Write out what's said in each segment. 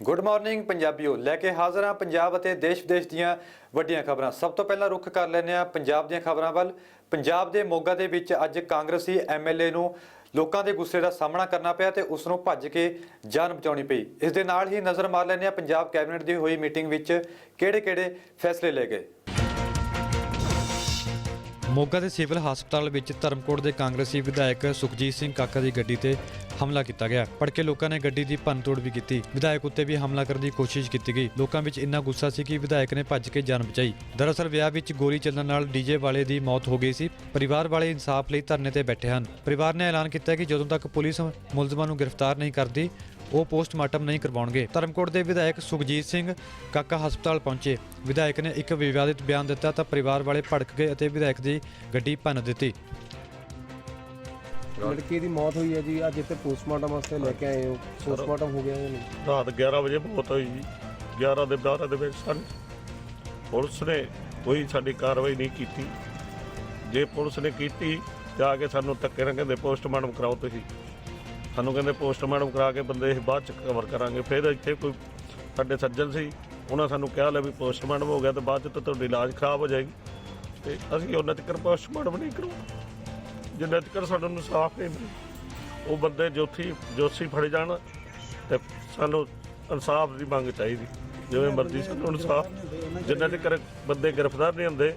Good morning पंजाबियों लैके हाज़र हाँ पंजाब ਅਤੇ देश विदेश ਦੀਆਂ ਵੱਡੀਆਂ ਖਬਰਾਂ। ਸਭ ਤੋਂ ਪਹਿਲਾਂ ਰੁੱਖ ਕਰ ਲੈਂਦੇ ਹਾਂ ਪੰਜਾਬ ਦੀਆਂ ਖਬਰਾਂ ਵੱਲ। ਪੰਜਾਬ ਦੇ ਮੋਗਾ ਦੇ ਵਿੱਚ ਅੱਜ ਕਾਂਗਰਸੀ ਐਮਐਲਏ ਨੂੰ ਲੋਕਾਂ ਦੇ ਗੁੱਸੇ ਦਾ ਸਾਹਮਣਾ ਕਰਨਾ ਪਿਆ ਤੇ ਉਸ ਨੂੰ ਭੱਜ ਕੇ ਜਾਨ ਬਚਾਉਣੀ ਪਈ। ਇਸ ਦੇ ਨਾਲ ਹੀ ਨਜ਼ਰ ਮਾਰ ਲੈਂਦੇ ਹਾਂ ਪੰਜਾਬ ਕੈਬਨਿਟ ਦੀ ਹੋਈ ਮੀਟਿੰਗ ਵਿੱਚ ਕਿਹੜੇ-ਕਿਹੜੇ ਫੈਸਲੇ ਲਏ ਗਏ। ਮੋਗਾ ਦੇ ਸਿਵਲ ਹਸਪਤਾਲ ਵਿੱਚ ਧਰਮਕੋਟ ਦੇ ਕਾਂਗਰਸੀ ਵਿਧਾਇਕ ਸੁਖਜੀਤ ਸਿੰਘ ਕਾਕਾ ਦੀ ਗੱਡੀ ਤੇ हमला किया गया। भड़के लोगों ने गड्डी की भन्न तोड़ भी की। विधायक उत्ते भी हमला करने की कोशिश की गई। लोगों में इन्ना गुस्सा सी कि विधायक ने भज के जान बचाई। दरअसल विआह विच गोली चलने नाल डीजे वाले की मौत हो गई सी। परिवार वाले इंसाफ लई धरने ते बैठे हैं। परिवार ने ऐलान किया कि जदों तक पुलिस मुलजमां नूं गिरफ्तार नहीं करती वो पोस्टमार्टम नहीं करवाउणगे। धर्मकोट के विधायक सुखजीत सिंह काका हस्पताल पहुंचे। विधायक ने एक विवादित बयान दिता तो परिवार वाले भड़क गए और विधायक की गड्डी भन्न दी। लड़के की मौत हुई है जी। अज इतने पोस्टमार्टम वास्ते लेके आए हो, पोस्टमार्टम हो गया या नहीं? रात 11 बजे मौत हुई जी। 11 ਦੇ 12 ਦੇ ਵਿੱਚ ਪੁਲਿਸ ਨੇ ਕੋਈ ਸਾਡੀ ਕਾਰਵਾਈ ਨਹੀਂ ਕੀਤੀ। ਜੇ ਪੁਲਿਸ ਨੇ ਕੀਤੀ ਜਾ ਕੇ ਸਾਨੂੰ ਧੱਕੇ ਨਾਲ ਕਹਿੰਦੇ ਪੋਸਟਮਾਰਟਮ ਕਰਾਓ। ਤੁਸੀਂ ਸਾਨੂੰ ਕਹਿੰਦੇ ਪੋਸਟਮਾਰਟਮ ਕਰਾ ਕੇ ਬੰਦੇ ਬਾਅਦ ਚ ਕਵਰ ਕਰਾਂਗੇ। ਫਿਰ ਇੱਥੇ ਕੋਈ ਸਾਡੇ ਸੱਜਣ ਸੀ, ਉਹਨਾਂ ਸਾਨੂੰ ਕਿਹਾ ਲੈ ਵੀ ਪੋਸਟਮਾਰਟਮ ਹੋ ਗਿਆ ਤੇ ਬਾਅਦ ਚ ਤਾਂ ਤੁਹਾਡੀ ਇਲਾਜ ਖਰਾਬ ਹੋ ਜਾਏਗੀ ਤੇ ਅਸੀਂ ਉਹਨਾਂ ਤੱਕ ਪੋਸਟਮਾਰਟਮ ਨਹੀਂ ਕਰਵਾਉਣਾ ਜਿੰਨਾ ਤੱਕ ਸਾਨੂੰ ਇਨਸਾਫ ਨਹੀਂ ਮਿਲੇ। ਉਹ ਬੰਦੇ ਜੋਸ਼ੀ ਫੜੇ ਜਾਣ ਤੇ ਸਾਨੂੰ ਇਨਸਾਫ ਦੀ ਮੰਗ ਚਾਹੀਦੀ। ਜਿਵੇਂ ਮਰਜ਼ੀ ਸਾਨੂੰ ਇਨਸਾਫ, ਜਿੰਨਾ ਤੱਕ ਬੰਦੇ ਗ੍ਰਿਫਤਾਰ ਨਹੀਂ ਹੁੰਦੇ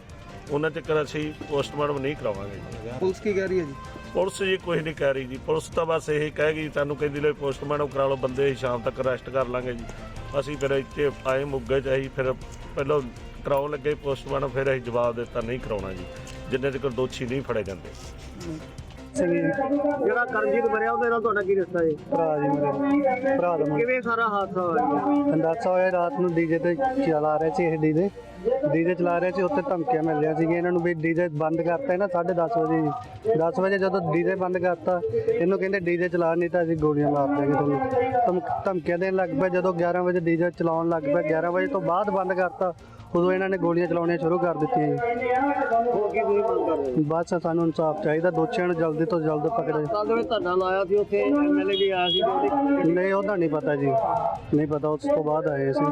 ਉਹਨਾਂ ਤੱਕ ਅਸੀਂ ਪੋਸਟਮਾਰਟਮ ਨਹੀਂ ਕਰਾਵਾਂਗੇ। पुलिस की कह रही है जी? ਪੁਲਿਸ ਜੀ ਕੁਛ ਨਹੀਂ ਕਹਿ ਰਹੀ ਜੀ। ਪੁਲਿਸ ਤਾਂ ਬਸ ਇਹੀ ਕਹੇਗੀ ਤੁਹਾਨੂੰ ਕਹਿੰਦੀ ਲੈ ਪੋਸਟਮਾਰਟਮ ਕਰਾ ਲਓ, ਬੰਦੇ ਸ਼ਾਮ ਤੱਕ ਅਰੈਸਟ ਕਰ ਲਾਂਗੇ ਜੀ। ਅਸੀਂ ਫਿਰ ਇੱਥੇ ਆਏ ਮੁੱਗੇ 'ਚ ਅਸੀਂ ਫਿਰ ਪਹਿਲਾਂ ਕਰਾਉਣ ਲੱਗੇ ਪੋਸਟਮਾਰਟਮ, ਫਿਰ ਅਸੀਂ ਜਵਾਬ ਦਿੱਤਾ ਨਹੀਂ ਕਰਾਉਣਾ ਜੀ ਜਿੰਨੇ ਤੱਕ ਦੋਸ਼ੀ ਨਹੀਂ ਫੜੇ ਜਾਂਦੇ। ਜਿਹੜਾ ਕਰਮਜੀਤ ਮਰਿਆ ਉਹਦੇ ਨਾਲ ਤੁਹਾਡਾ ਕੀ ਰਿਸ਼ਤਾ ਹੈ? ਭਰਾ ਜੀ ਮੇਰੇ ਭਰਾ ਦਾ ਮੁੰਡਾ। ਕਿਵੇਂ ਸਾਰਾ ਹਾਦਸਾ ਹੋਇਆ? ਅੰਦਾਜ਼ਾ ਹੋਇਆ ਰਾਤ ਨੂੰ ਡੀਜੇ ਤੇ ਚਲਾ ਰਹੇ ਸੀ। ਇਹ ਡੀਜੇ ਚਲਾ ਰਹੇ ਸੀ, ਉੱਥੇ ਧਮਕੀਆਂ ਮਿਲ ਰਹੀਆਂ ਸੀ ਇਹਨਾਂ ਨੂੰ ਵੀ ਡੀਜੇ ਬੰਦ ਕਰਤਾ ਹੈ ਨਾ 10:30 ਵਜੇ ਜੀ। 10 ਵਜੇ ਜਦੋਂ ਡੀਜੇ ਬੰਦ ਕਰਤਾ ਇਹਨੂੰ ਕਹਿੰਦੇ ਡੀਜੇ ਚਲਾ ਨਹੀਂ ਤਾਂ ਅਸੀਂ ਗੋਲੀਆਂ ਮਾਰ ਦਿਆਂਗੇ ਤੁਹਾਨੂੰ। ਧਮਕੀਆਂ ਦੇਣ ਲੱਗ ਪਏ। ਜਦੋਂ 11 ਵਜੇ ਡੀਜੇ ਚਲਾਉਣ ਲੱਗ ਪਏ, 11 ਵਜੇ ਤੋਂ ਬਾਅਦ ਬੰਦ ਕਰਤਾ, ਉਦੋਂ ਇਹਨਾਂ ਨੇ ਗੋਲੀਆਂ ਚਲਾਉਣੀਆਂ ਸ਼ੁਰੂ ਕਰ ਦਿੱਤੀਆਂ ਜੀ। ਬਸ ਸਾਨੂੰ ਇਨਸਾਫ ਚਾਹੀਦਾ, ਦੋਸ਼ੀਆਂ ਨੂੰ ਜਲਦੀ ਤੋਂ ਜਲਦ ਪਕੜੇ। ਕੱਲ ਵੇ ਧਰਨਾ ਲਾਇਆ ਸੀ ਉੱਥੇ ਐਮਐਲਏ ਵੀ ਆਇਆ ਸੀ? ਨਹੀਂ ਉਹਦਾ ਨਹੀਂ ਪਤਾ ਜੀ, ਨਹੀਂ ਪਤਾ, ਉਸ ਤੋਂ ਬਾਅਦ ਆਏ ਸੀ।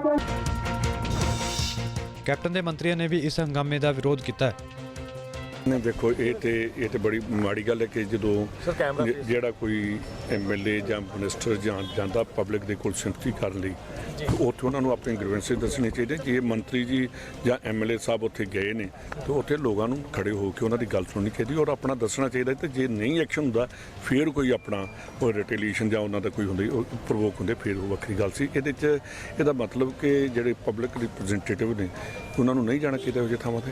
कैप्टन के मंत्रियों ने भी इस हंगामे का विरोध किया। ਨੇ ਦੇਖੋ ਇਹ ਤੇ ਬੜੀ ਮਾੜੀ ਗੱਲ ਹੈ ਕਿ ਜਦੋਂ ਜਿਹੜਾ ਕੋਈ ਐਮਐਲਏ ਜਾਂ ਮਿਨਿਸਟਰ ਜਾਂਦਾ ਪਬਲਿਕ ਦੇ ਕੋਲ ਸਿੰਪਥੀ ਕਰਨ ਲਈ ਉੱਥੇ ਉਹਨਾਂ ਨੂੰ ਆਪਣੇ ਗ੍ਰੀਵੈਂਸਿਸ ਦੱਸਣੇ ਚਾਹੀਦੇ। ਜੇ ਮੰਤਰੀ ਜੀ ਜਾਂ ਐਮਐਲਏ ਸਾਹਿਬ ਉੱਥੇ ਗਏ ਨੇ ਤਾਂ ਉੱਥੇ ਲੋਕਾਂ ਨੂੰ ਖੜੇ ਹੋ ਕੇ ਉਹਨਾਂ ਦੀ ਗੱਲ ਸੁਣਨੀ ਚਾਹੀਦੀ ਔਰ ਆਪਣਾ ਦੱਸਣਾ ਚਾਹੀਦਾ। ਤੇ ਜੇ ਨਹੀਂ ਐਕਸ਼ਨ ਹੁੰਦਾ ਫਿਰ ਕੋਈ ਆਪਣਾ ਉਹ ਰਿਟੈਲੀਏਸ਼ਨ ਜਾਂ ਉਹਨਾਂ ਦਾ ਕੋਈ ਹੁੰਦੀ ਪ੍ਰਵੋਕ ਹੁੰਦੇ ਫਿਰ ਉਹ ਵੱਖਰੀ ਗੱਲ ਸੀ। ਇਹਦੇ 'ਚ ਇਹਦਾ ਮਤਲਬ ਕਿ ਜਿਹੜੇ ਪਬਲਿਕ ਰਿਪਰੈਜ਼ੈਂਟੇਟਿਵ ਨੇ ਉਹਨਾਂ ਨੂੰ ਨਹੀਂ ਜਾਣਾ ਚਾਹੀਦਾ ਇਹੋ ਜਿਹੇ ਥਾਵਾਂ 'ਤੇ।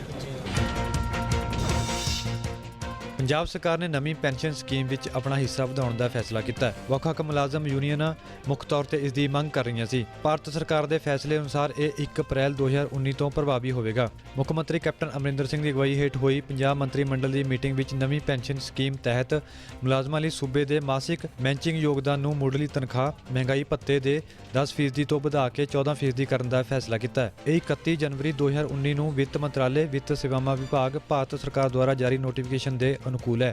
पंजाब सरकार ने नवीं पेंशन स्कीम विच अपना हिस्सा वधाउण दा फैसला किया। ਵੱਖ-ਵੱਖ मुलाजम यूनियनां मुख्य तौर पर इसकी मंग कर रही सी। भारत सरकार के फैसले अनुसार यह 1 अप्रैल 2019 तो प्रभावी होगा। मुख्य मंत्री कैप्टन अमरिंदर सिंह की अगवाई हेठ हुई पंजाब मंत्रिमंडल की मीटिंग विच नवीं पेंशन स्कीम तहत मुलाजमां लई सूबे के मासिक मैंचिंग योगदान नूं मुढ़ली तनख्वाह महंगाई भत्ते के 10% तो वधा के 14% करने का फैसला किया। यह 31 जनवरी 2019 नूं वित्त मंत्रालय वित्त सेवावां विभाग भारत सरकार द्वारा जारी नोटिफिकेशन के अनुकूल है।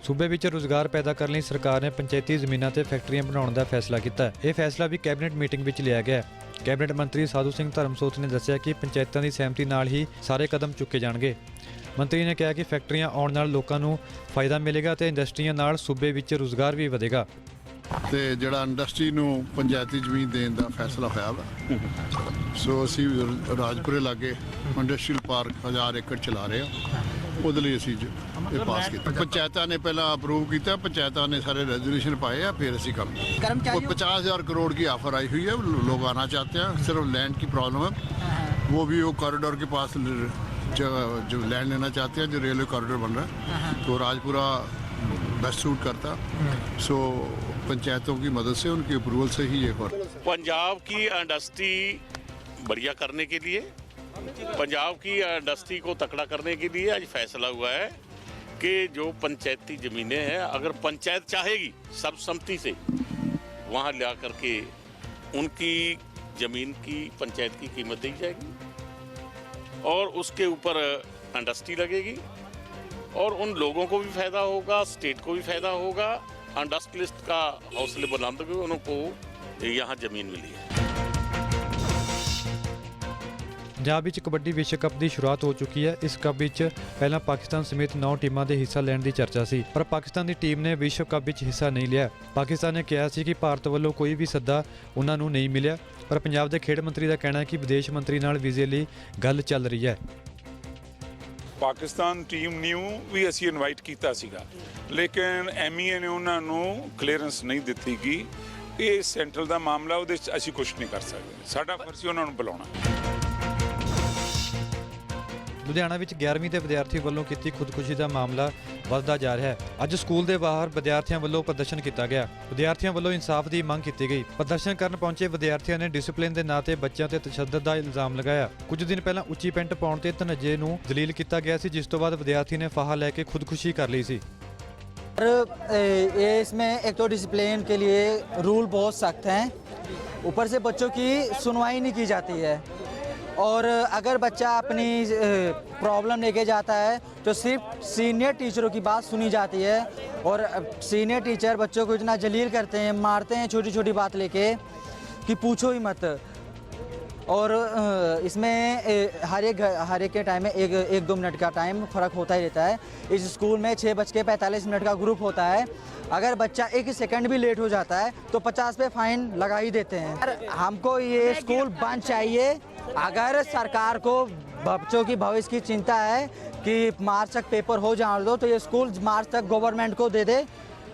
सूबे विच रोजगार पैदा करने लई सरकार ने पंचायती जमीनां ते फैक्ट्रियां बनाउण दा फैसला किया। यह फैसला भी कैबिनेट मीटिंग विच लिया गया। कैबिनेट मंत्री साधू सिंह धर्मसोत ने दस्सिया कि पंचायतां दी सहमति नाल ही सारे कदम चुके जाणगे। मंत्री ने कहा कि फैक्ट्रियां आउण नाल लोकां नूं फायदा मिलेगा ते इंडस्ट्रीਆਂ नाल सूबे विच रोजगार भी ਵਧੇਗਾ। ਤੇ ਜਿਹੜਾ ਇੰਡਸਟਰੀ ਨੂੰ ਪੰਚਾਇਤੀ ਜ਼ਮੀਨ ਦੇਣ ਦਾ ਫੈਸਲਾ ਹੋਇਆ ਵਾ। ਸੋ ਅਸੀਂ ਰਾਜਪੁਰੇ ਲਾਗੇ ਇੰਡਸਟਰੀਅਲ ਪਾਰਕ 1000 ਏਕੜ ਚਲਾ ਰਹੇ ਹਾਂ। ਉਹਦੇ ਲਈ ਅਸੀਂ ਇਹ ਪਾਸ ਕੀਤਾ। ਪੰਚਾਇਤਾਂ ਨੇ ਪਹਿਲਾਂ ਅਪਰੂਵ ਕੀਤਾ, ਪੰਚਾਇਤਾਂ ਨੇ ਸਾਰੇ रेजोल्यूशन पाए हैं, फिर ऐसी काम 50,000 करोड़ की ऑफर आई हुई है। लोग आना चाहते हैं, सिर्फ लैंड की प्रॉब्लम है। वो भी वो कॉरिडोर के पास जो लैंड लेना चाहते हैं, जो रेलवे कॉरिडोर बन रहा है तो राजपुरा बेस्ट सूट करता। सो पंचायतों की मदद से, उनकी अप्रूवल से ही ये हो। पंजाब की इंडस्ट्री बढ़िया करने के लिए, पंजाब की इंडस्ट्री को तकड़ा करने के लिए आज फैसला हुआ है कि जो पंचायती ज़मीनें हैं अगर पंचायत चाहेगी सर्वसम्मति से वहाँ ला करके उनकी ज़मीन की पंचायत की कीमत दी जाएगी और उसके ऊपर इंडस्ट्री लगेगी और उन लोगों को भी फ़ायदा होगा, स्टेट को भी फ़ायदा होगा इंडस्ट्रियलिस्ट का हौसले बुलंद हुए, उनको यहाँ ज़मीन मिली है। ਪੰਜਾਬ ਵਿੱਚ ਕਬੱਡੀ ਵਿਸ਼ਵ ਕੱਪ ਦੀ ਸ਼ੁਰੂਆਤ ਹੋ ਚੁੱਕੀ ਹੈ। ਇਸ ਕੱਪ ਵਿੱਚ ਪਹਿਲਾਂ ਪਾਕਿਸਤਾਨ ਸਮੇਤ 9 ਟੀਮਾਂ ਦੇ ਹਿੱਸਾ ਲੈਣ ਦੀ ਚਰਚਾ ਸੀ, ਪਰ ਪਾਕਿਸਤਾਨ ਦੀ ਟੀਮ ਨੇ ਵਿਸ਼ਵ ਕੱਪ ਵਿੱਚ ਹਿੱਸਾ ਨਹੀਂ ਲਿਆ। ਪਾਕਿਸਤਾਨ ਨੇ ਕਿਹਾ ਸੀ ਕਿ ਭਾਰਤ ਵੱਲੋਂ ਕੋਈ ਵੀ ਸੱਦਾ ਉਹਨਾਂ ਨੂੰ ਨਹੀਂ ਮਿਲਿਆ, ਪਰ ਪੰਜਾਬ ਦੇ ਖੇਡ ਮੰਤਰੀ ਦਾ ਕਹਿਣਾ ਹੈ ਕਿ ਵਿਦੇਸ਼ ਮੰਤਰੀ ਨਾਲ ਵੀਜ਼ੇ ਲਈ ਗੱਲ ਚੱਲ ਰਹੀ ਹੈ। ਪਾਕਿਸਤਾਨ ਟੀਮ ਨੂੰ ਵੀ ਅਸੀਂ ਇਨਵਾਈਟ ਕੀਤਾ ਸੀਗਾ, ਲੇਕਿਨ ਐਮਈਏ ਨੇ ਉਹਨਾਂ ਨੂੰ ਕਲੀਅਰੈਂਸ ਨਹੀਂ ਦਿੱਤੀ ਗਈ। ਇਹ ਸੈਂਟਰਲ ਦਾ ਮਾਮਲਾ, ਉਹਦੇ 'ਚ ਅਸੀਂ ਕੁਝ ਨਹੀਂ ਕਰ ਸਕਦੇ। ਸਾਡਾ ਫਰਜ਼ ਸੀ ਉਹਨਾਂ ਨੂੰ ਬੁਲਾਉਣਾ। ਲੁਧਿਆਣਾ ਵਿੱਚ 11ਵੀਂ ਦੇ ਵਿਦਿਆਰਥੀ ਵੱਲੋਂ ਕੀਤੀ ਖੁਦਕੁਸ਼ੀ ਦਾ ਮਾਮਲਾ ਵੱਧਦਾ ਜਾ ਰਿਹਾ ਹੈ। ਅੱਜ ਸਕੂਲ ਦੇ ਬਾਹਰ ਵਿਦਿਆਰਥੀਆਂ ਵੱਲੋਂ ਪ੍ਰਦਰਸ਼ਨ ਕੀਤਾ ਗਿਆ। ਵਿਦਿਆਰਥੀਆਂ ਵੱਲੋਂ ਇਨਸਾਫ ਦੀ ਮੰਗ ਕੀਤੀ ਗਈ। ਪ੍ਰਦਰਸ਼ਨ ਕਰਨ ਪਹੁੰਚੇ ਵਿਦਿਆਰਥੀਆਂ ਨੇ ਡਿਸਪਲਿਨ ਦੇ ਨਾਂ ਤੇ ਬੱਚਿਆਂ ਤੇ ਤਸ਼ੱਦਦ ਦਾ ਇਲਜ਼ਾਮ ਲਗਾਇਆ। ਕੁਝ ਦਿਨ ਪਹਿਲਾਂ ਉੱਚੀ ਪੈਂਟ ਪਾਉਣ ਤੇ ਧਨੱਜੇ ਨੂੰ ਜਲੀਲ ਕੀਤਾ ਗਿਆ ਸੀ, ਜਿਸ ਤੋਂ ਬਾਅਦ ਵਿਦਿਆਰਥੀ ਨੇ ਫਾਹਾ ਲੈ ਕੇ ਖੁਦਕੁਸ਼ੀ ਕਰ ਲਈ ਸੀ। इसमें एक तो डिसिप्लिन के लिए रूल बहुत सख्त हैं, ऊपर से बच्चों की सुनवाई नहीं की जाती है, और अगर बच्चा अपनी प्रॉब्लम लेके जाता है तो सिर्फ सीनियर टीचरों की बात सुनी जाती है, और सीनियर टीचर बच्चों को इतना जलील करते हैं, मारते हैं छोटी छोटी बात लेके कि पूछो ही मत। और इसमें हर एक के टाइम में एक 2 मिनट का टाइम फ़र्क होता ही रहता है। इस स्कूल में 6:45 का ग्रुप होता है। अगर बच्चा 1 सेकंड भी लेट हो जाता है तो 50 पे फाइन लगा ही देते हैं। हमको ये स्कूल बंद चाहिए। अगर सरकार को बच्चों की भविष्य की चिंता है कि मार्च तक पेपर हो जाने दो, तो ये स्कूल मार्च तक गवर्नमेंट को दे दे,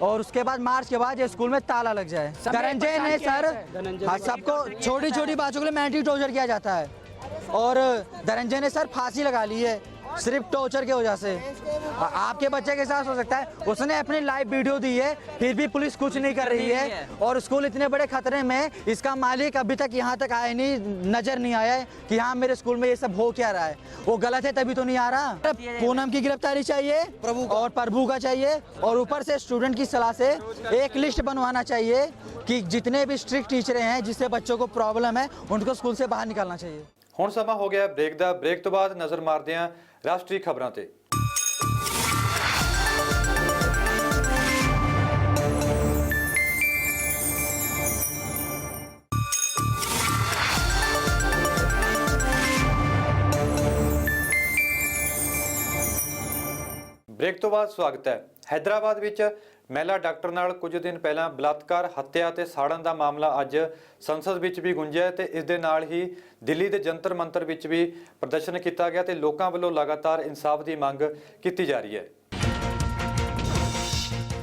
और उसके बाद मार्च के बाद ये स्कूल में ताला लग जाए। धनंजय ने सर सबको छोटी छोटी बातों के लिए मेंटली टॉर्चर किया जाता है, और धनंजय ने सर फांसी लगा ली है सिर्फ टॉर्चर की वजह से। आपके बच्चे के साथ हो सकता है, उसने अपनी लाइव वीडियो दी है, फिर भी पुलिस कुछ नहीं कर रही है, और स्कूल इतने बड़े खतरे में, इसका मालिक अभी तक यहाँ तक आया नहीं, नजर नहीं आया है कि हाँ मेरे स्कूल में ये सब हो क्या रहा है। वो गलत है तभी तो नहीं आ रहा। पूनम की गिरफ्तारी चाहिए और प्रभु का चाहिए, और ऊपर से स्टूडेंट की सलाह से एक लिस्ट बनवाना चाहिए कि जितने भी स्ट्रिक्ट टीचर हैं जिससे बच्चों को प्रॉब्लम है उनको स्कूल से बाहर निकालना चाहिए। ਹੁਣ ਸਮਾਂ ਹੋ ਗਿਆ ਬ੍ਰੇਕ ਦਾ। ਬ੍ਰੇਕ ਤੋਂ ਬਾਅਦ ਨਜ਼ਰ ਮਾਰਦੇ ਹਾਂ ਰਾਸ਼ਟਰੀ ਖਬਰਾਂ ਤੇ। ਬ੍ਰੇਕ ਤੋਂ ਬਾਅਦ ਸਵਾਗਤ ਹੈ। ਹੈਦਰਾਬਾਦ ਵਿੱਚ ਮਹਿਲਾ ਡਾਕਟਰ ਨਾਲ ਕੁਝ ਦਿਨ ਪਹਿਲਾਂ ਬਲਾਤਕਾਰ, ਹੱਤਿਆ ਤੇ ਸਾੜਨ ਦਾ ਮਾਮਲਾ ਅੱਜ ਸੰਸਦ ਵਿੱਚ ਵੀ ਗੁੰਜਿਆ ਤੇ ਇਸ ਦੇ ਨਾਲ ਹੀ ਦਿੱਲੀ ਦੇ ਜੰਤਰ ਮੰਤਰ ਵਿੱਚ ਵੀ ਪ੍ਰਦਰਸ਼ਨ ਕੀਤਾ ਗਿਆ ਤੇ ਲੋਕਾਂ ਵੱਲੋਂ ਲਗਾਤਾਰ ਇਨਸਾਫ ਦੀ ਮੰਗ ਕੀਤੀ ਜਾ ਰਹੀ ਹੈ।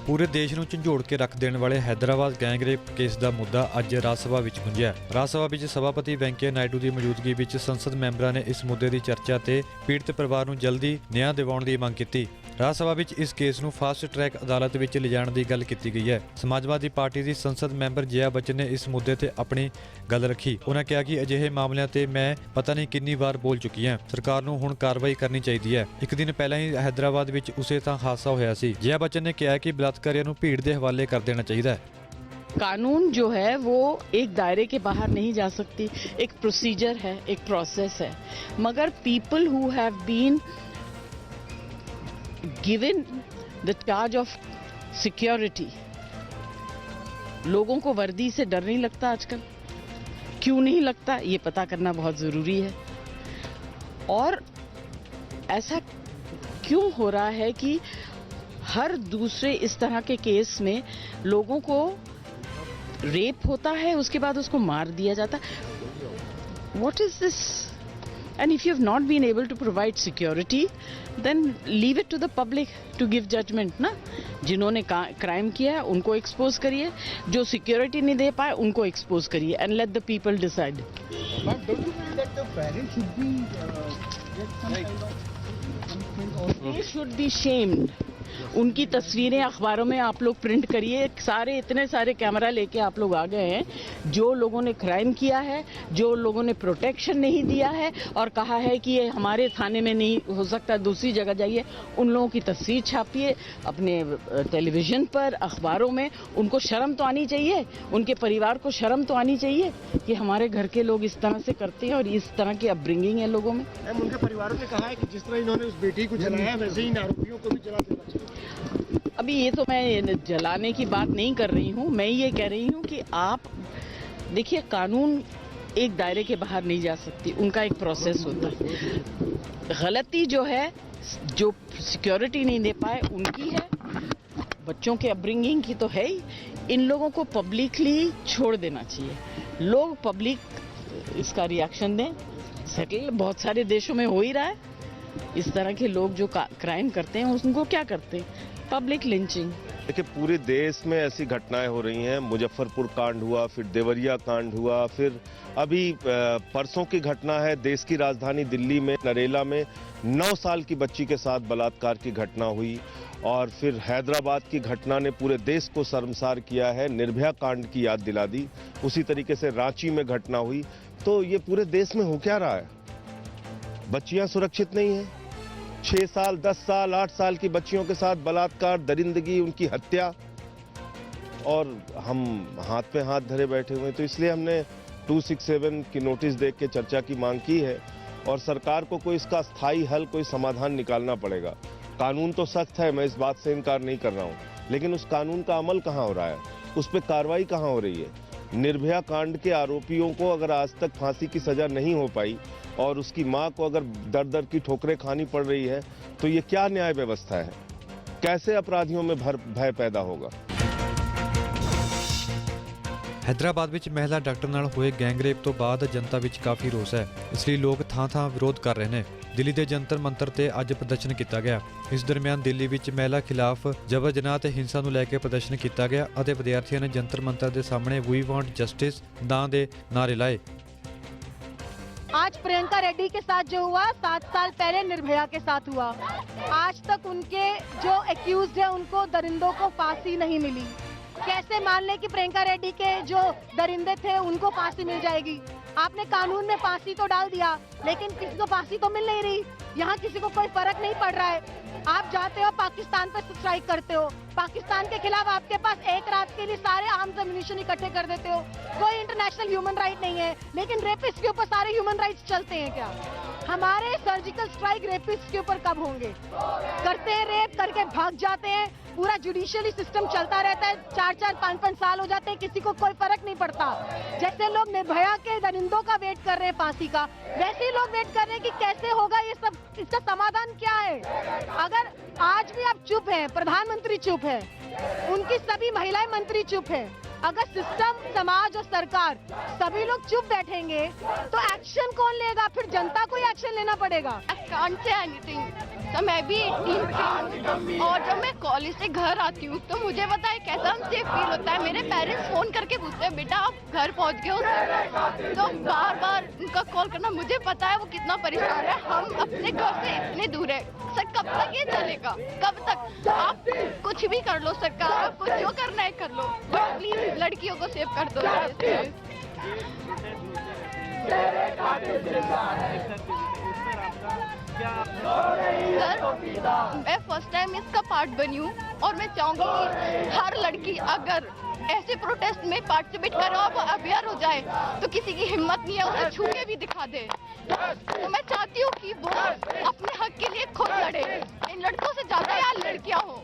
ਪੂਰੇ ਦੇਸ਼ ਨੂੰ ਝੰਜੋੜ ਕੇ ਰੱਖ ਦੇਣ ਵਾਲੇ ਹੈਦਰਾਬਾਦ ਗੈਂਗਰੇਪ ਕੇਸ ਦਾ ਮੁੱਦਾ ਅੱਜ ਰਾਜ ਸਭਾ ਵਿੱਚ ਗੁੰਜਿਆ। ਰਾਜ ਸਭਾ ਵਿੱਚ ਸਭਾਪਤੀ ਵੈਂਕਈਆ ਨਾਇਡੂ ਦੀ ਮੌਜੂਦਗੀ ਵਿੱਚ ਸੰਸਦ ਮੈਂਬਰਾਂ ਨੇ ਇਸ ਮੁੱਦੇ ਦੀ ਚਰਚਾ ਤੇ ਪੀੜਤ ਪਰਿਵਾਰ ਨੂੰ ਜਲਦੀ ਨਿਆਂ ਦਿਵਾਉਣ ਦੀ ਮੰਗ ਕੀਤੀ। ਰਾਜ ਸਭਾ ਵਿੱਚ ਇਸ ਕੇਸ ਨੂੰ ਫਾਸਟ ਟਰੈਕ ਅਦਾਲਤ ਵਿੱਚ ਲਿਜਾਣ ਦੀ ਗੱਲ ਕੀਤੀ ਗਈ ਹੈ। ਸਮਾਜਵਾਦੀ ਪਾਰਟੀ ਦੀ ਸੰਸਦ ਮੈਂਬਰ ਜਯਾ ਬੱਚਨ ਨੇ ਇਸ ਮੁੱਦੇ ਤੇ ਆਪਣੀ ਗੱਲ ਰੱਖੀ। ਉਹਨਾਂ ਕਿਹਾ ਕਿ ਅਜਿਹੇ ਮਾਮਲਿਆਂ ਤੇ ਮੈਂ ਪਤਾ ਨਹੀਂ ਕਿੰਨੀ ਵਾਰ ਬੋਲ ਚੁੱਕੀ ਹਾਂ। ਸਰਕਾਰ ਨੂੰ ਹੁਣ ਕਾਰਵਾਈ ਕਰਨੀ ਚਾਹੀਦੀ ਹੈ। ਇੱਕ ਦਿਨ ਪਹਿਲਾਂ ਹੀ ਹੈਦਰਾਬਾਦ ਵਿੱਚ ਉਸੇ ਤਾਂ ਹਾਦਸਾ ਹੋਇਆ ਸੀ। ਜਯਾ ਬੱਚਨ ਨੇ ਕਿਹਾ ਕਿ ਬਲਾਤਕਾਰੀਆਂ ਨੂੰ ਭੀੜ ਦੇ ਹਵਾਲੇ ਕਰ ਦੇਣਾ ਚਾਹੀਦਾ ਹੈ। कानून जो है वो एक दायरे के बाहर नहीं जा सकती, एक प्रोसीजर है, एक प्रोसेस है, मगर people who have been given the charge of security, लोगों को वर्दी से डर नहीं लगता आजकल। क्यों नहीं लगता ये पता करना बहुत ज़रूरी है। और ऐसा क्यों हो रहा है कि हर दूसरे इस तरह के केस में लोगों को रेप होता है, उसके बाद उसको मार दिया जाता है। What is this? And if you have not been able to provide security, then leave it to the public to give judgment, ना? जिन्होंने क्राइम किया है उनको एक्सपोज करिए, जो सिक्योरिटी नहीं दे पाए उनको एक्सपोज करिए, and let the people decide. But don't you feel that the parents should be get some kind of punishment or They should be shamed. उनकी तस्वीरें अखबारों में आप लोग प्रिंट करिए। सारे इतने सारे कैमरा लेके आप लोग आ गए हैं। जो लोगों ने क्राइम किया है, जो लोगों ने प्रोटेक्शन नहीं दिया है और कहा है कि ये हमारे थाने में नहीं हो सकता, दूसरी जगह जाइए, उन लोगों की तस्वीर छापिए अपने टेलीविज़न पर, अखबारों में। उनको शर्म तो आनी चाहिए, उनके परिवार को शर्म तो आनी चाहिए कि हमारे घर के लोग इस तरह से करते हैं और इस तरह की अपब्रिंगिंग है लोगों में। उनके परिवारों ने कहा है कि जिस तरह इन्होंने उस बेटी को जलाया वैसे ही इन आरोपियों को भी जला देना चाहिए। अभी ये तो मैं जलाने की बात नहीं कर रही हूँ, मैं ये कह रही हूँ कि आप देखिए, कानून एक दायरे के बाहर नहीं जा सकती, उनका एक प्रोसेस होता है। गलती जो है, जो सिक्योरिटी नहीं दे पाए उनकी है, बच्चों के अपब्रिंगिंग की तो है ही। इन लोगों को पब्लिकली छोड़ देना चाहिए, लोग पब्लिक इसका रिएक्शन दें। सेटल बहुत सारे देशों में हो ही रहा है, इस तरह के लोग जो क्राइम करते हैं उनको क्या करते हैं, पब्लिक लिंचिंग। देखिए, पूरे देश में ऐसी घटनाएं हो रही हैं। मुजफ्फरपुर कांड हुआ, फिर देवरिया कांड हुआ, फिर अभी परसों की घटना है देश की राजधानी दिल्ली में नरेला में 9 साल की बच्ची के साथ बलात्कार की घटना हुई, और फिर हैदराबाद की घटना ने पूरे देश को शर्मसार किया है, निर्भया कांड की याद दिला दी। उसी तरीके से रांची में घटना हुई। तो ये पूरे देश में हो क्या रहा है? बच्चियां सुरक्षित नहीं हैं। 6 साल, 10 साल, 8 साल की बच्चियों के साथ बलात्कार, दरिंदगी, उनकी हत्या, और हम हाथ पे हाथ धरे बैठे हुए हैं। तो इसलिए हमने 267 की नोटिस देख के चर्चा की मांग की है, और सरकार को कोई इसका स्थायी हल, कोई समाधान निकालना पड़ेगा। कानून तो सख्त है, मैं इस बात से इनकार नहीं कर रहा हूँ, लेकिन उस कानून का अमल कहाँ हो रहा है, उस पर कार्रवाई कहाँ हो रही है? निर्भया कांड के आरोपियों को अगर आज तक फांसी की सजा नहीं हो पाई, और उसकी मां को अगर दर दर की ठोकरें खानी पड़ रही है, तो ये क्या न्याय व्यवस्था है? कैसे अपराधियों में भय पैदा होगा? हैदराबाद ਵਿੱਚ ਮਹਿਲਾ ਡਾਕਟਰ ਨਾਲ ਹੋਏ ਗੈਂਗਰੇਪ ਤੋਂ ਬਾਅਦ ਜਨਤਾ ਵਿੱਚ ਕਾਫੀ ਰੋਸ ਹੈ, ਇਸ ਲਈ ਲੋਕ ਥਾਂ-ਥਾਂ ਵਿਰੋਧ ਕਰ ਰਹੇ ਨੇ। ਦਿੱਲੀ ਦੇ ਜੰਤਰ ਮੰਤਰ ਤੇ ਅੱਜ ਪ੍ਰਦਰਸ਼ਨ ਕੀਤਾ ਗਿਆ। ਇਸ ਦਰਮਿਆਨ ਦਿੱਲੀ ਵਿੱਚ ਮਹਿਲਾ ਖਿਲਾਫ ਜਬਰ ਜਨਾਹ ਤੇ ਹਿੰਸਾ ਨੂੰ ਲੈ ਕੇ ਪ੍ਰਦਰਸ਼ਨ ਕੀਤਾ ਗਿਆ ਅਤੇ ਵਿਦਿਆਰਥੀਆਂ ਨੇ ਜੰਤਰ ਮੰਤਰ ਦੇ ਸਾਹਮਣੇ ਵੀ ਵਾਂਟ ਜਸਟਿਸ ਨਾਂ ਦੇ ਨਾਰੇ ਲਾਏ। आज प्रियंका रेड्डी के साथ जो हुआ 7 साल पहले निर्भया के साथ हुआ। आज तक उनके जो एक्यूज्ड है उनको दरिंदों को फांसी नहीं मिली। कैसे मान ले कि प्रियंका रेड्डी के जो दरिंदे थे उनको फांसी मिल जाएगी? आपने कानून में फांसी तो डाल दिया, लेकिन किसी को फांसी तो मिल नहीं रही। यहाँ किसी को कोई फर्क नहीं पड़ रहा है। आप जाते हो पाकिस्तान पे स्ट्राइक करते हो, पाकिस्तान के खिलाफ आपके पास एक रात के लिए सारे आर्म्स एम्युनिशन इकट्ठे कर देते हो। कोई इंटरनेशनल ह्यूमन राइट नहीं है, लेकिन रेपिस्ट के ऊपर सारे ह्यूमन राइट्स चलते हैं क्या? हमारे सर्जिकल स्ट्राइक रेपिस्ट के ऊपर कब होंगे? करते हैं, रेप करके भाग जाते हैं, पूरा जुडिशियली सिस्टम चलता रहता है, 4-4, 5-5 साल हो जाते हैं, किसी को कोई फर्क नहीं पड़ता। जैसे लोग निर्भया के दरिंदों का वेट कर रहे हैं फांसी का, वैसे ही लोग वेट कर रहे हैं कि कैसे होगा ये सब, इसका समाधान क्या है? अगर आज भी आप चुप हैं, प्रधानमंत्री चुप है, उनकी सभी महिलाएं मंत्री चुप है, अगर सिस्टम, समाज और सरकार सभी लोग चुप बैठेंगे तो एक्शन कौन लेगा? फिर जनता को ही एक्शन लेना पड़ेगा। I can't say anything. तो मैं भी 18 थी, और जब मैं कॉलेज से घर आती हूँ तो मुझे पता है कैसा अनसेफ फील होता है। मेरे पेरेंट्स फोन करके पूछते हैं बेटा आप घर पहुँच गए हो, तो बार बार उनका कॉल करना, मुझे पता है वो कितना परेशान है। हम अपने घर से इतने दूर है सर, कब तक ये चलेगा? कब तक? आप कुछ भी कर लो सरकार, आपको जो करना है कर लो, बट प्लीज लड़कियों को सेव कर दो। सर, मैं फर्स्ट टाइम इसका पार्ट बनी हूँ, और मैं चाहूँगी कि हर लड़की अगर ऐसे प्रोटेस्ट में पार्टिसिपेट करे और वो अवेयर हो जाए, तो किसी की हिम्मत नहीं है उसे छू के भी दिखा दे। तो मैं चाहती हूँ कि वो अपने हक के लिए खुद लड़े, इन लड़कों से ज़्यादा यार लड़कियाँ हो।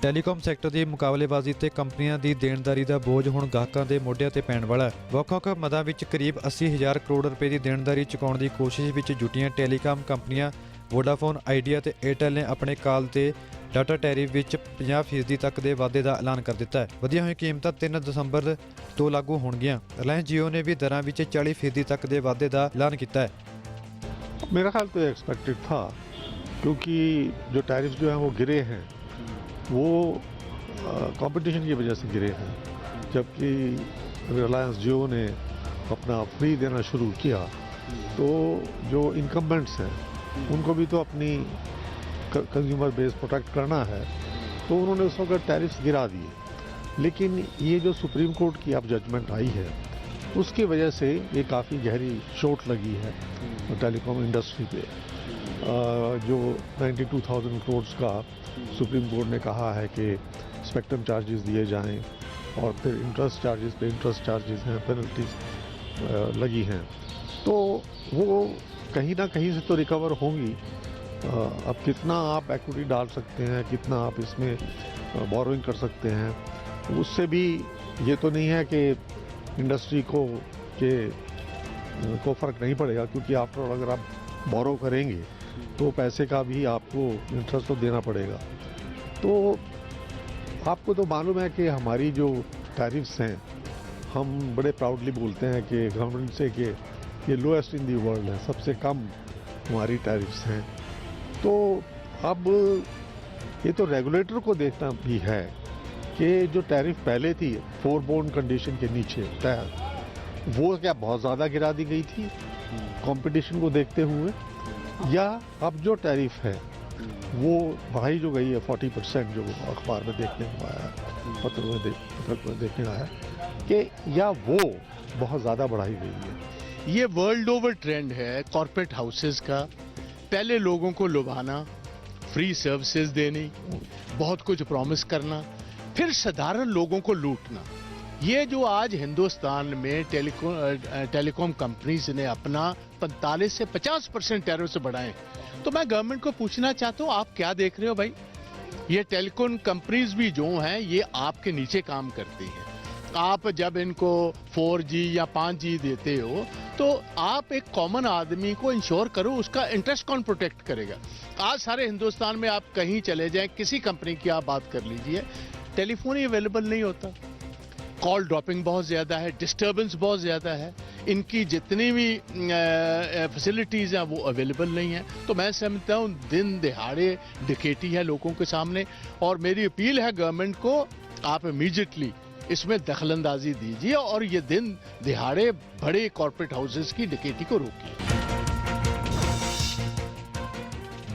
ਟੈਲੀਕਾਮ ਸੈਕਟਰ ਦੀ ਮੁਕਾਬਲੇਬਾਜ਼ੀ ਤੇ ਕੰਪਨੀਆਂ ਦੀ ਦੇਣਦਾਰੀ ਦਾ ਬੋਝ ਹੁਣ ਗਾਹਕਾਂ ਦੇ ਮੋਢਿਆਂ ਤੇ ਪੈਣ ਵਾਲਾ ਹੈ। ਵੱਖ-ਵੱਖ ਮਦਾਂ ਵਿੱਚ ਕਰੀਬ 80,000 ਕਰੋੜ ਰੁਪਏ ਦੀ ਦੇਣਦਾਰੀ ਚੁਕਾਉਣ ਦੀ ਕੋਸ਼ਿਸ਼ ਵਿੱਚ ਜੁਟੀਆਂ ਟੈਲੀਕਾਮ ਕੰਪਨੀਆਂ ਵੋਡਾਫੋਨ, ਆਈਡੀਆ ਤੇ ਏਅਰਟੈਲ ਨੇ ਆਪਣੇ ਕਾਲ ਤੇ ਡਾਟਾ ਟੈਰਿਫ ਵਿੱਚ 50% ਤੱਕ ਦੇ ਵਾਧੇ ਦਾ ਐਲਾਨ ਕਰ ਦਿੱਤਾ ਹੈ। ਵਧੀਆਂ ਹੋਈਆਂ ਕੀਮਤਾਂ 3 ਦਸੰਬਰ ਤੋਂ ਲਾਗੂ ਹੋਣਗੀਆਂ। ਰਿਲਾਇੰਸ ਜੀਓ ਨੇ ਵੀ ਦਰਾਂ ਵਿੱਚ 40% ਤੱਕ ਦੇ ਵਾਧੇ ਦਾ ਐਲਾਨ ਕੀਤਾ ਹੈ। मेरा ख्याल तो एक्सपेक्टेड था, क्योंकि जो टैरिफ जो हैं वो गिरे हैं, वो कंपटीशन की वजह से गिरे हैं। जबकि रिलायंस जियो ने अपना फ्री देना शुरू किया, तो जो इनकम्बेंट्स हैं उनको भी तो अपनी कंज्यूमर बेस प्रोटेक्ट करना है, तो उन्होंने उस वक्त टैरिफ्स गिरा दिए। लेकिन ये जो सुप्रीम कोर्ट की अब जजमेंट आई है, उसकी वजह से ये काफ़ी गहरी चोट लगी है टेलीकॉम इंडस्ट्री पे। जो 92,000 करोड़ का सुप्रीम कोर्ट ने कहा है कि स्पेक्ट्रम चार्जेस दिए जाएं, और फिर इंटरेस्ट चार्जेस पे इंटरेस्ट चार्जेस हैं, पेनल्टीज लगी हैं, तो वो कहीं ना कहीं से तो रिकवर होंगी, अब कितना आप एक्विटी डाल सकते हैं, कितना आप इसमें बोरोइंग कर सकते हैं, उससे भी ये तो नहीं है कि इंडस्ट्री को फ़र्क नहीं पड़ेगा, क्योंकि आफ्टर ऑल अगर आप बोरो करेंगे तो पैसे का भी आपको इंटरेस्ट तो देना पड़ेगा। तो आपको तो मालूम है कि हमारी जो टैरिफ्स हैं, हम बड़े प्राउडली बोलते हैं कि गवर्नमेंट से कि ये लोएस्ट इन दी वर्ल्ड है, सबसे कम हमारी टैरिफ्स हैं। तो अब ये तो रेगुलेटर को देखना भी है कि जो टैरिफ पहले थी 4 बोर्न कंडीशन के नीचे तय, वो क्या बहुत ज़्यादा गिरा दी गई थी कंपटीशन को देखते हुए, या अब जो टैरिफ है वो बढ़ाई जो गई है 40%, जो अखबार में देखने को आया, पत्र में देखने आया कि या वो बहुत ज़्यादा बढ़ाई गई है। ये वर्ल्ड ओवर ट्रेंड है कॉर्पोरेट हाउसेस का, पहले लोगों को लुभाना, फ्री सर्विसेज देनी, बहुत कुछ प्रॉमिस करना, फिर साधारण लोगों को लूटना। ये जो आज हिंदुस्तान में टेलीकॉम कंपनीज ने अपना 45 से 50% टैरिफ से बढ़ाए, तो मैं गवर्नमेंट को पूछना चाहता हूँ, आप क्या देख रहे हो भाई? ये टेलीकॉम कंपनीज भी जो हैं ये आपके नीचे काम करती हैं। आप जब इनको 4G या 5G देते हो तो आप एक कॉमन आदमी को इंश्योर करो, उसका इंटरेस्ट कौन प्रोटेक्ट करेगा? आज सारे हिंदुस्तान में आप कहीं चले जाएं, किसी कंपनी की आप बात कर लीजिए, टेलीफोन ही अवेलेबल नहीं होता, कॉल ड्रॉपिंग बहुत ज़्यादा है, डिस्टर्बेंस बहुत ज़्यादा है, इनकी जितनी भी फैसिलिटीज़ हैं वो अवेलेबल नहीं है। तो मैं समझता हूँ दिन दिहाड़े डकैती है लोगों के सामने, और मेरी अपील है गवर्नमेंट को, आप इमीडिएटली इसमें दखलंदाजी दीजिए और ये दिन दिहाड़े बड़े कॉर्पोरेट हाउसेस की डकैती को रोकिए।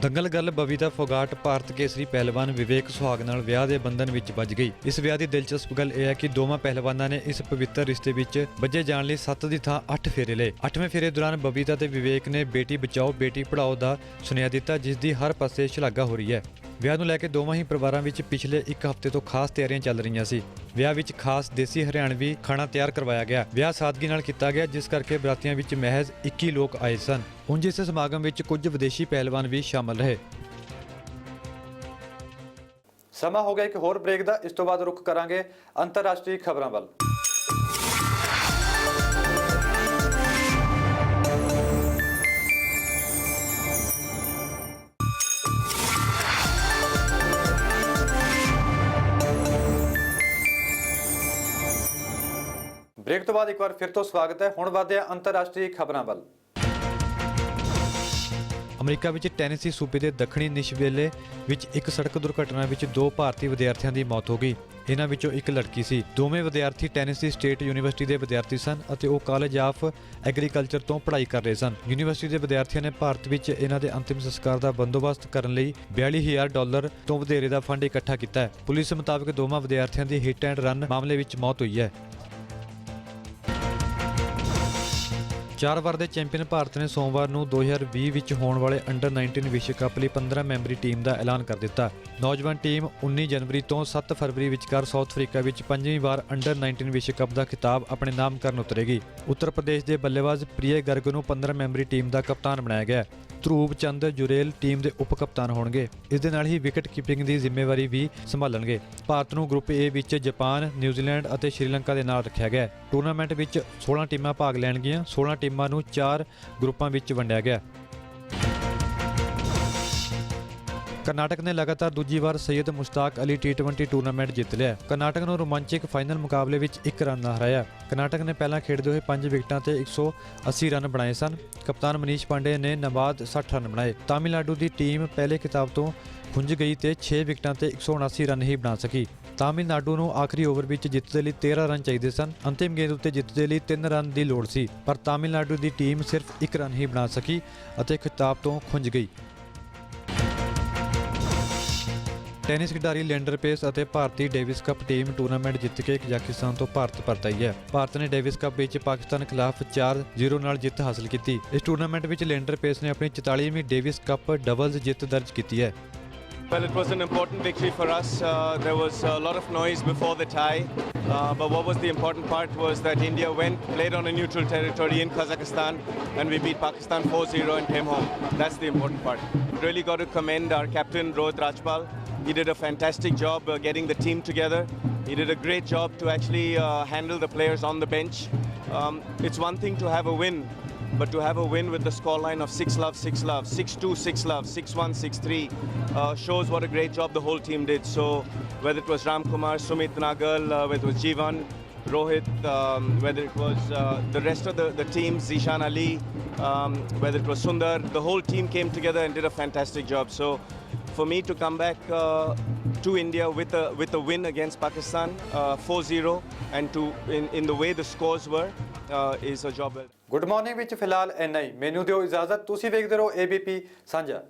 ਦੰਗਲ ਗੱਲ ਬਬੀਤਾ ਫੋਗਾਟ ਭਾਰਤ ਕੇਸਰੀ ਪਹਿਲਵਾਨ ਵਿਵੇਕ ਸੁਹਾਗ ਨਾਲ ਵਿਆਹ ਦੇ ਬੰਧਨ ਵਿੱਚ ਵੱਜ ਗਈ। ਇਸ ਵਿਆਹ ਦੀ ਦਿਲਚਸਪ ਗੱਲ ਇਹ ਹੈ ਕਿ ਦੋਵਾਂ ਪਹਿਲਵਾਨਾਂ ਨੇ ਇਸ ਪਵਿੱਤਰ ਰਿਸ਼ਤੇ ਵਿੱਚ ਵੱਜੇ ਜਾਣ ਲਈ 7 ਦੀ ਥਾਂ 8 ਫੇਰੇ ਲਏ। 8ਵੇਂ ਫੇਰੇ ਦੌਰਾਨ ਬਬੀਤਾ ਤੇ ਵਿਵੇਕ ਨੇ ਬੇਟੀ ਬਚਾਓ ਬੇਟੀ ਪੜ੍ਹਾਓ ਦਾ ਸੁਨੇਹਾ ਦਿੱਤਾ, ਜਿਸ ਦੀ ਹਰ ਪਾਸੇ ਸ਼ਲਾਘਾ ਹੋ ਰਹੀ ਹੈ। ਵਿਆਹ ਨੂੰ ਲੈ ਕੇ ਦੋਵਾਂ ਹੀ ਪਰਿਵਾਰਾਂ ਵਿੱਚ ਪਿਛਲੇ 1 ਹਫ਼ਤੇ ਤੋਂ ਖਾਸ ਤਿਆਰੀਆਂ ਚੱਲ ਰਹੀਆਂ ਸੀ। ਵਿਆਹ ਵਿੱਚ ਖਾਸ ਦੇਸੀ ਹਰਿਆਣਵੀ ਖਾਣਾ ਤਿਆਰ ਕਰਵਾਇਆ ਗਿਆ। ਵਿਆਹ ਸਾਦਗੀ ਨਾਲ ਕੀਤਾ ਗਿਆ, ਜਿਸ ਕਰਕੇ ਬਰਾਤੀਆਂ ਵਿੱਚ ਮਹਿਜ਼ 21 ਲੋਕ ਆਏ ਸਨ। ਉਂਝ ਇਸ ਸਮਾਗਮ ਵਿੱਚ ਕੁਝ ਵਿਦੇਸ਼ੀ ਪਹਿਲਵਾਨ ਵੀ ਸ਼ਾਮਲ ਰਹੇ। ਸਮਾਂ ਹੋ ਗਿਆ ਇੱਕ ਹੋਰ ਬ੍ਰੇਕ ਦਾ, ਇਸ ਤੋਂ ਬਾਅਦ ਰੁਕ ਕਰਾਂਗੇ ਅੰਤਰਰਾਸ਼ਟਰੀ ਖਬਰਾਂ ਵੱਲ। ਬ੍ਰੇਕ ਤੋਂ ਬਾਅਦ ਇੱਕ ਵਾਰ ਫਿਰ ਤੋਂ ਸਵਾਗਤ ਹੈ। ਹੁਣ ਵਧਦੇ ਹਾਂ ਅੰਤਰਰਾਸ਼ਟਰੀ ਖਬਰਾਂ ਵੱਲ। ਅਮਰੀਕਾ ਵਿੱਚ ਟੈਨੇਸੀ ਸੂਬੇ ਦੇ ਦੱਖਣੀ ਨਿਸ਼ਵੇਲੇ ਵਿੱਚ ਇੱਕ ਸੜਕ ਦੁਰਘਟਨਾ ਵਿੱਚ 2 ਭਾਰਤੀ ਵਿਦਿਆਰਥੀਆਂ ਦੀ ਮੌਤ ਹੋ ਗਈ। ਇਹਨਾਂ ਵਿੱਚੋਂ ਇੱਕ ਲੜਕੀ ਸੀ। ਦੋਵੇਂ ਵਿਦਿਆਰਥੀ ਟੈਨੇਸੀ ਸਟੇਟ ਯੂਨੀਵਰਸਿਟੀ ਦੇ ਵਿਦਿਆਰਥੀ ਸਨ ਅਤੇ ਉਹ ਕਾਲਜ ਆਫ ਐਗਰੀਕਲਚਰ ਤੋਂ ਪੜ੍ਹਾਈ ਕਰ ਰਹੇ ਸਨ। ਯੂਨੀਵਰਸਿਟੀ ਦੇ ਵਿਦਿਆਰਥੀਆਂ ਨੇ ਭਾਰਤ ਵਿੱਚ ਇਹਨਾਂ ਦੇ ਅੰਤਿਮ ਸੰਸਕਾਰ ਦਾ ਬੰਦੋਬਸਤ ਕਰਨ ਲਈ $42,000 ਤੋਂ ਵਧੇਰੇ ਦਾ ਫੰਡ ਇਕੱਠਾ ਕੀਤਾ ਹੈ। ਪੁਲਿਸ ਮੁਤਾਬਕ ਦੋਵਾਂ ਵਿਦਿਆਰਥੀਆਂ ਦੀ ਹਿੱਟ ਐਂਡ ਰਨ ਮਾਮਲੇ ਵਿੱਚ ਮੌਤ ਹੋਈ ਹੈ। 4 ਵਾਰ ਦੇ ਚੈਂਪੀਅਨ ਭਾਰਤ ਨੇ ਸੋਮਵਾਰ ਨੂੰ 2020 ਵਿੱਚ ਹੋਣ ਵਾਲੇ ਅੰਡਰ-19 ਵਿਸ਼ਵ ਕੱਪ ਲਈ 15 ਮੈਂਬਰੀ ਟੀਮ ਦਾ ਐਲਾਨ ਕਰ ਦਿੱਤਾ। ਨੌਜਵਾਨ ਟੀਮ 19 ਜਨਵਰੀ ਤੋਂ 7 ਫਰਵਰੀ ਵਿਚਕਾਰ ਸਾਊਥ ਅਫਰੀਕਾ ਵਿੱਚ 5ਵੀਂ ਵਾਰ ਅੰਡਰ-19 ਵਿਸ਼ਵ ਕੱਪ ਦਾ ਖਿਤਾਬ ਆਪਣੇ ਨਾਮ ਕਰਨ ਉਤਰੇਗੀ। ਉੱਤਰ ਪ੍ਰਦੇਸ਼ ਦੇ ਬੱਲੇਬਾਜ਼ ਪ੍ਰਿਯ ਗਰਗ ਨੂੰ 15 ਮੈਂਬਰੀ ਟੀਮ ਦਾ ਕਪਤਾਨ ਬਣਾਇਆ ਗਿਆ। ਧਰੂਵ ਚੰਦ ਜੁਰੇਲ ਟੀਮ ਦੇ ਉਪ ਕਪਤਾਨ ਹੋਣਗੇ। ਇਸ ਦੇ ਨਾਲ ਹੀ ਵਿਕਟ ਕੀਪਿੰਗ ਦੀ ਜ਼ਿੰਮੇਵਾਰੀ ਵੀ ਸੰਭਾਲਣਗੇ। ਭਾਰਤ ਨੂੰ ਗਰੁੱਪ ਏ ਵਿੱਚ ਜਾਪਾਨ, ਨਿਊਜ਼ੀਲੈਂਡ ਅਤੇ ਸ਼੍ਰੀਲੰਕਾ ਦੇ ਨਾਲ ਰੱਖਿਆ ਗਿਆ। ਟੂਰਨਾਮੈਂਟ ਵਿੱਚ 16 ਟੀਮਾਂ ਭਾਗ ਲੈਣਗੀਆਂ। 16 ਟੀਮਾਂ ਨੂੰ 4 ਗਰੁੱਪਾਂ ਵਿੱਚ ਵੰਡਿਆ ਗਿਆ। ਕਰਨਾਟਕ ਨੇ ਲਗਾਤਾਰ ਦੂਜੀ ਵਾਰ ਸੈਯਦ ਮੁਸ਼ਤਾਕ ਅਲੀ T20 ਟੂਰਨਾਮੈਂਟ ਜਿੱਤ ਲਿਆ। ਕਰਨਾਟਕ ਨੂੰ ਰੋਮਾਂਚਕ ਫਾਈਨਲ ਮੁਕਾਬਲੇ ਵਿੱਚ 1 ਰਨ ਨਾਲ ਹਰਾਇਆ। ਕਰਨਾਟਕ ਨੇ ਪਹਿਲਾਂ ਖੇਡਦੇ ਹੋਏ 5 ਵਿਕਟਾਂ ਤੇ 180 ਰਨ ਬਣਾਏ ਸਨ। ਕਪਤਾਨ ਮਨੀਸ਼ ਪਾਂਡੇ ਨੇ ਨਾਬਾਦ 60 ਰਨ ਬਣਾਏ। ਤਾਮਿਲਨਾਡੂ ਦੀ ਟੀਮ ਪਹਿਲੇ ਖਿਤਾਬ ਤੋਂ ਖੁੰਝ ਗਈ ਤੇ 6 ਵਿਕਟਾਂ ਤੇ 179 ਰਨ ਹੀ ਬਣਾ ਸਕੀ। ਤਾਮਿਲਨਾਡੂ ਨੂੰ ਆਖਰੀ ਓਵਰ ਵਿੱਚ ਜਿੱਤ ਦੇ ਲਈ 13 ਰਨ ਚਾਹੀਦੇ ਸਨ। ਅੰਤਿਮ ਗੇਂਦ ਉੱਤੇ ਜਿੱਤ ਦੇ ਲਈ 3 ਰਨ ਦੀ ਲੋੜ ਸੀ, ਪਰ ਤਾਮਿਲਨਾਡੂ ਦੀ ਟੀਮ ਸਿਰਫ 1 ਰਨ ਹੀ ਬਣਾ ਸਕੀ ਅਤੇ ਖਿਤਾਬ ਤੋਂ ਖੁੰਝ ਗਈ। ਟੈਨਿਸ ਖਿਡਾਰੀ ਲਿਐਂਡਰ ਪੇਸ ਅਤੇ ਭਾਰਤੀ ਡੇਵਿਸ ਕੱਪ ਟੀਮ ਟੂਰਨਾਮੈਂਟ ਜਿੱਤ ਕੇ ਕਜ਼ਾਕਿਸਤਾਨ ਤੋਂ ਭਾਰਤ ਪਰਤ ਆਈ ਹੈ। ਭਾਰਤ ਨੇ ਡੇਵਿਸ ਕੱਪ ਵਿੱਚ ਪਾਕਿਸਤਾਨ ਖਿਲਾਫ 4-0 ਨਾਲ ਜਿੱਤ ਹਾਸਲ ਕੀਤੀ। ਇਸ ਟੂਰਨਾਮੈਂਟ ਵਿੱਚ ਲਿਐਂਡਰ ਪੇਸ ਨੇ ਆਪਣੀ 44ਵੀਂ ਡੇਵਿਸ ਕੱਪ ਡਬਲਜ਼ ਜਿੱਤ ਦਰਜ ਕੀਤੀ ਹੈ। Well, it was an important victory for us. There was a lot of noise before the tie, but what was the important part was that India played on a neutral territory in Kazakhstan, and we beat Pakistan 4-0 and came home. That's the important part. Really got to commend our captain Rohit Rajpal. He did a fantastic job getting the team together. He did a great job to actually handle the players on the bench. It's one thing to have a win, but to have a win with the scoreline of 6-love, 6-love, 6-2, 6-love, 6-1, 6-3 shows what a great job the whole team did. So whether it was Ram Kumar, Sumit Nagal, whether it was Jeevan, Rohit, whether it was the rest of the team, Zishan Ali, whether it was Sundar, the whole team came together and did a fantastic job. So for me to come back to India with a win against Pakistan 4-0 and in the way the scores were is a job well. Good morning ਵਿੱਚ ਫਿਲਹਾਲ ਇੰਨਾ ਹੀ। ਮੈਨੂੰ ਦਿਓ ਇਜਾਜ਼ਤ। ਤੁਸੀਂ ਵੇਖਦੇ ਰਹੋ ABP ਸਾਂਝਾ।